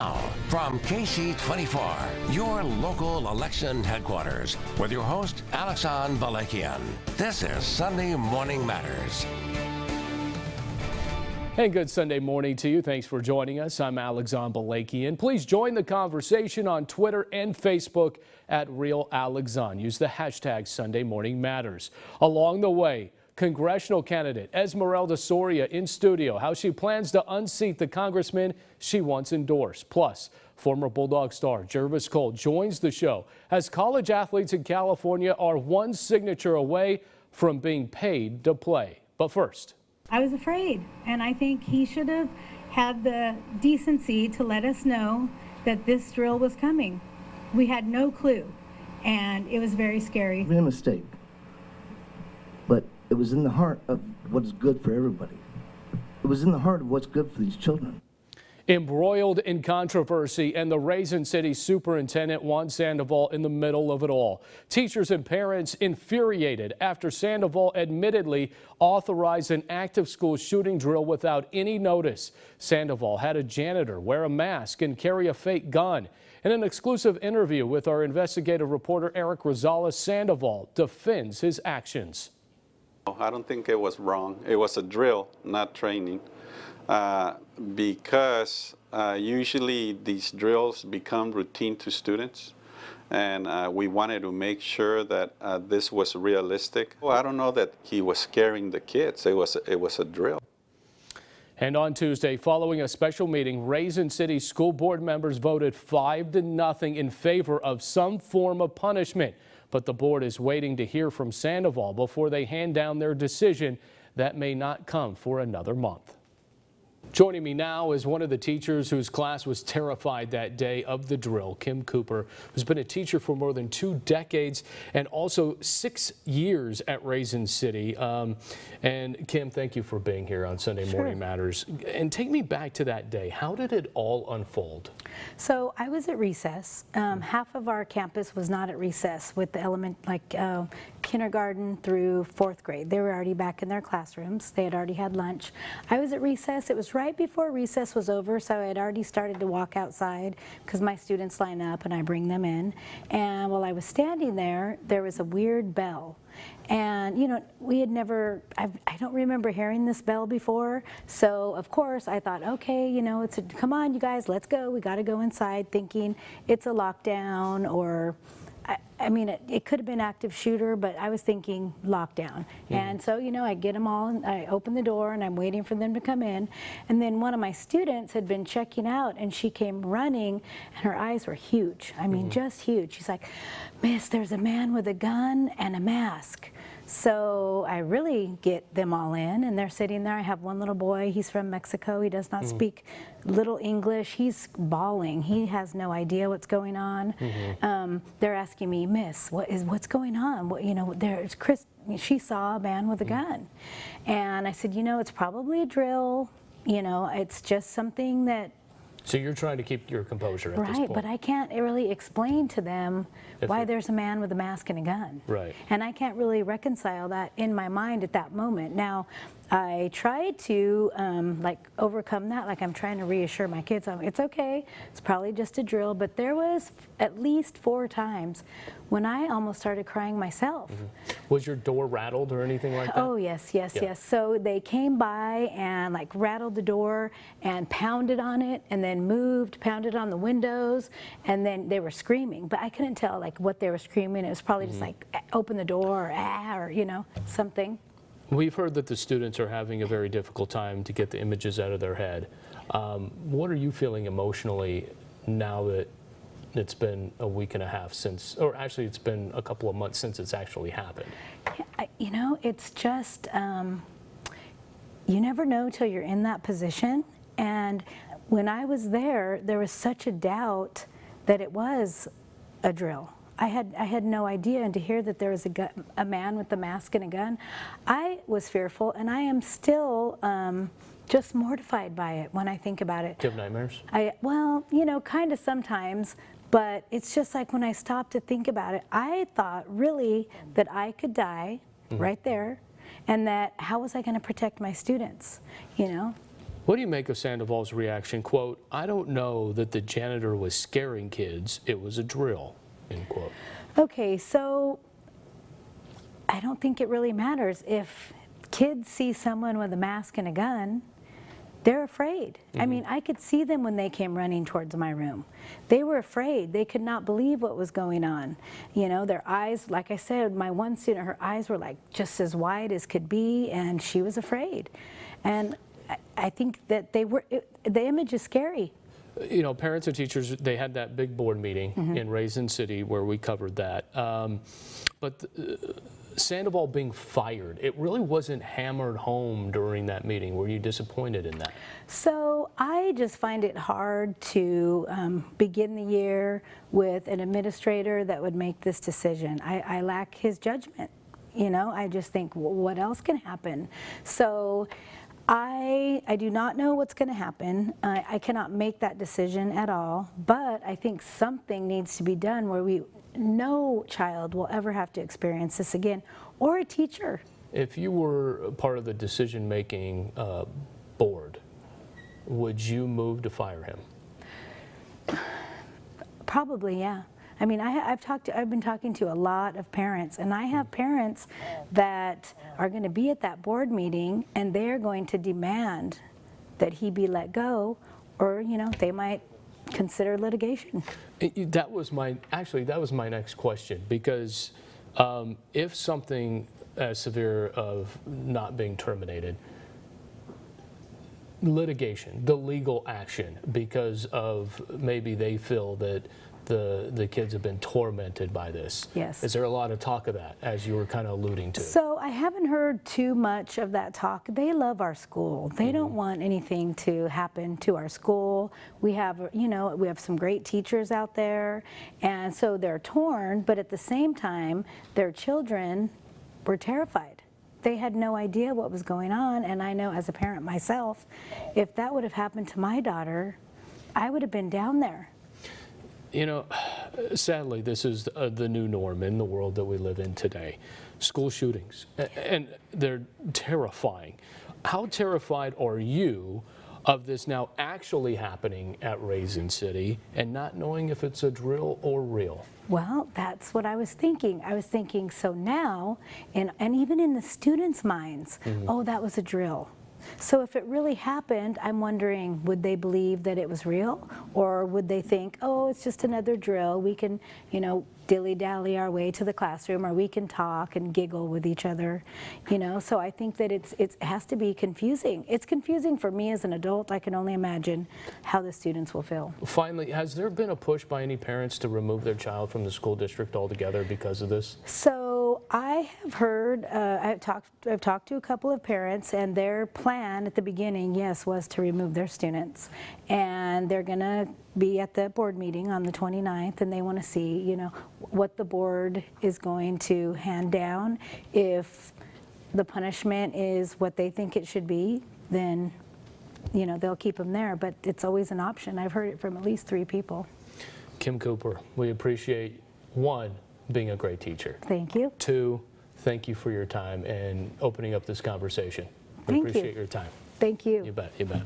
Now, from KC24, your local election headquarters, with your host, Alexan Balakian. This is Sunday Morning Matters. Hey, good Sunday morning to you. Thanks for joining us. I'm Alexan Balakian. Please join the conversation on Twitter and Facebook at Real Alexan. Use the hashtag Sunday Morning Matters. Along the way, congressional candidate Esmeralda Soria in studio, how she plans to unseat the congressman she once endorsed. Plus, former Bulldog star Jervis Cole joins the show as college athletes in California are one signature away from being paid to play. But first, I was afraid, and I think he should have had the decency to let us know that this drill was coming. We had no clue, and it was very scary. It was a mistake, but it was in the heart of what's good for everybody. It was in the heart of what's good for these children. Embroiled in controversy, and the Raisin City superintendent Juan Sandoval in the middle of it all. Teachers and parents infuriated after Sandoval admittedly authorized an active school shooting drill without any notice. Sandoval had a janitor wear a mask and carry a fake gun. In an exclusive interview with our investigative reporter Eric Rosales, Sandoval defends his actions. I don't think it was wrong. It was a drill, not training. Because usually these drills become routine to students, and we wanted to make sure that this was realistic. Well, I don't know that he was scaring the kids. It was a drill. And on Tuesday, following a special meeting, Raisin City school board members voted 5-0 in favor of some form of punishment. But the board is waiting to hear from Sandoval before they hand down their decision. That may not come for another month. Joining me now is one of the teachers whose class was terrified that day of the drill, Kim Cooper, who's been a teacher for more than 2 decades and also 6 years at Raisin City. And Kim, thank you for being here on Sunday Morning Matters. And take me back to that day. How did it all unfold? So I was at recess. Half of our campus was not at recess with the kindergarten through 4th grade. They were already back in their classrooms. They had already had lunch. I was at recess. It was right before recess was over, so I had already started to walk outside because my students line up and I bring them in. And while I was standing there, there was a weird bell. And, you know, we had never, I don't remember hearing this bell before. So, of course, I thought, okay, you know, come on, you guys, let's go. We got to go inside, thinking it's a lockdown or, I mean, it could have been active shooter, but I was thinking lockdown. And so, you know, I get them all, and I open the door, and I'm waiting for them to come in. And then one of my students had been checking out, and she came running, and her eyes were huge. I mean, just huge. She's like, "Miss, there's a man with a gun and a mask." So I really get them all in, and they're sitting there. I have one little boy. He's from Mexico. He does not speak little English. He's bawling. He has no idea what's going on. They're asking me, "Miss, what's going on? What, you know, there's Chris. She saw a man with a gun," and I said, "You know, it's probably a drill. You know, it's just something that." So you're trying to keep your composure at this point. Right, but I can't really explain to them why there's a man with a mask and a gun. Right. And I can't really reconcile that in my mind at that moment. Now, I tried to like overcome that, like I'm trying to reassure my kids, it's okay, it's probably just a drill, but there was at least 4 times when I almost started crying myself. Was your door rattled or anything like that? Oh, yes. So they came by and like rattled the door and pounded on it and then moved, pounded on the windows, and then they were screaming, but I couldn't tell like what they were screaming. It was probably just like open the door or you know, something. We've heard that the students are having a very difficult time to get the images out of their head. What are you feeling emotionally now that it's been a week and a half since, or actually it's been a couple of months since it's actually happened? Yeah, you know, it's just, you never know till you're in that position. And when I was there, there was such a doubt that it was a drill. I had no idea, and to hear that there was a man with a mask and a gun, I was fearful, and I am still just mortified by it when I think about it. Do you have nightmares? Well, you know, kind of sometimes, but it's just like when I stop to think about it, I thought really that I could die right there, and that how was I going to protect my students, you know? What do you make of Sandoval's reaction? Quote, "I don't know that the janitor was scaring kids. It was a drill," end quote. Okay, so I don't think it really matters. If kids see someone with a mask and a gun, they're afraid. I mean, I could see them when they came running towards my room. They were afraid. They could not believe what was going on. You know, their eyes, like I said, my one student, her eyes were like just as wide as could be, and she was afraid. And I think that the image is scary. You know, parents and teachers, they had that big board meeting in Raisin City where we covered that. But Sandoval being fired, it really wasn't hammered home during that meeting. Were you disappointed in that? So I just find it hard to begin the year with an administrator that would make this decision. I lack his judgment. You know, I just think, well, what else can happen? So I do not know what's going to happen. I cannot make that decision at all, but I think something needs to be done where no child will ever have to experience this again, or a teacher. If you were part of the decision-making board, would you move to fire him? Probably, yeah. I mean, I've been talking to a lot of parents, and I have parents that are going to be at that board meeting, and they're going to demand that he be let go, or, you know, they might consider litigation. That was my next question, because if something as severe of not being terminated, litigation, the legal action, because of maybe they feel that the kids have been tormented by this. Yes. Is there a lot of talk of that, as you were kind of alluding to? So I haven't heard too much of that talk. They love our school. They don't want anything to happen to our school. We have, you know, we have some great teachers out there, and so they're torn, but at the same time, their children were terrified. They had no idea what was going on, and I know as a parent myself, if that would have happened to my daughter, I would have been down there. You know, sadly, this is the new norm in the world that we live in today. School shootings, and they're terrifying. How terrified are you of this now actually happening at Raisin City and not knowing if it's a drill or real? Well, that's what I was thinking. I was thinking, so now, and even in the students' minds, oh, that was a drill. So if it really happened, I'm wondering, would they believe that it was real? Or would they think, oh, it's just another drill. We can, you know, dilly-dally our way to the classroom, or we can talk and giggle with each other, you know? So I think that it has to be confusing. It's confusing for me as an adult. I can only imagine how the students will feel. Finally, has there been a push by any parents to remove their child from the school district altogether because of this? So I have heard, I've talked to a couple of parents, and their plan at the beginning, yes, was to remove their students. And they're going to be at the board meeting on the 29th, and they want to see, you know, what the board is going to hand down. If the punishment is what they think it should be, then, you know, they'll keep them there. But it's always an option. I've heard it from at least 3 people. Kim Cooper, we appreciate, 1, being a great teacher. Thank you. 2, thank you for your time and opening up this conversation. We appreciate your time. Thank you. You bet, you bet.